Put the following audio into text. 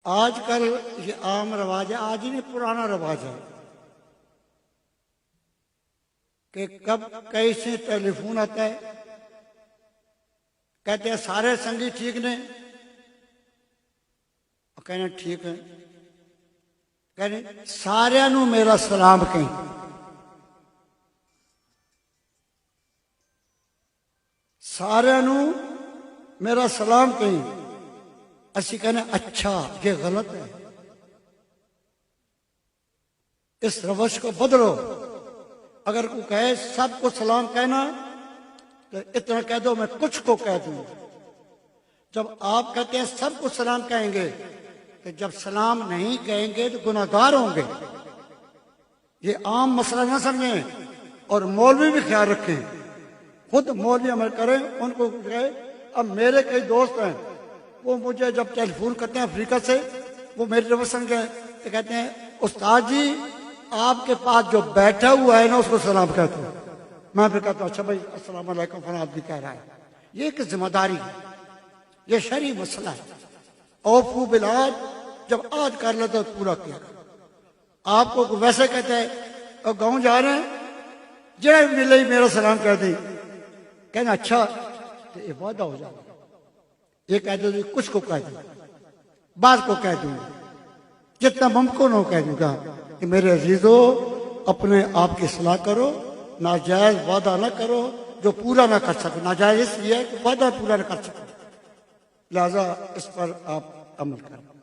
آج کل یہ عام رواج ہے، آج ہی نہیں پرانا رواج ہے کہ کب کیسے ٹیلی فون آتا ہے، کہتے ہیں سارے سنگی ٹھیک نے، کہنے ٹھیک ہے، کہنے سارے نو میرا سلام کہیں، سارے نو میرا سلام کہیں، اسی کہنے اچھا یہ غلط ہے، اس روش کو بدلو۔ اگر کوئی کہے سب کو سلام کہنا تو اتنا کہہ دو میں کچھ کو کہہ دوں۔ جب آپ کہتے ہیں سب کو سلام کہیں گے تو جب سلام نہیں کہیں گے تو گناہگار ہوں گے۔ یہ عام مسئلہ نہ سمجھیں، اور مولوی بھی خیال رکھیں، خود مولوی عمل کریں۔ ان کو کہے، اب میرے کئی دوست ہیں، وہ مجھے جب ٹیلی فون کرتے ہیں افریقہ سے، وہ میرے طرف سن گئے تو کہتے ہیں استاد جی آپ کے پاس جو بیٹھا ہوا ہے نا اس کو سلام کہتے ہیں۔ میں پھر کہتا ہوں اچھا بھائی السلام علیکم فلاں آدمی کہہ رہا ہے۔ یہ ایک ذمہ داری ہے، یہ شرعی مسئلہ ہے۔ اوفو بالعہد، جب عہد کر لیتے تو پورا کیا کرو۔ آپ کو ویسے کہتے ہیں اور گاؤں جا رہے ہیں جڑے ملے میرا سلام کہہ دیں، کہنا اچھا تو یہ وعدہ ہو جائے گا۔ یہ کہہ دو کچھ کو کہہ دوں، بعض کو کہہ دوں، جتنا ممکن ہو کہہ دوں گا کہ میرے عزیزو اپنے آپ کی اصلاح کرو، ناجائز وعدہ نہ کرو جو پورا نہ کر سکو۔ ناجائز اس لیے کہ وعدہ پورا نہ کر سکو، لہذا اس پر آپ عمل کریں۔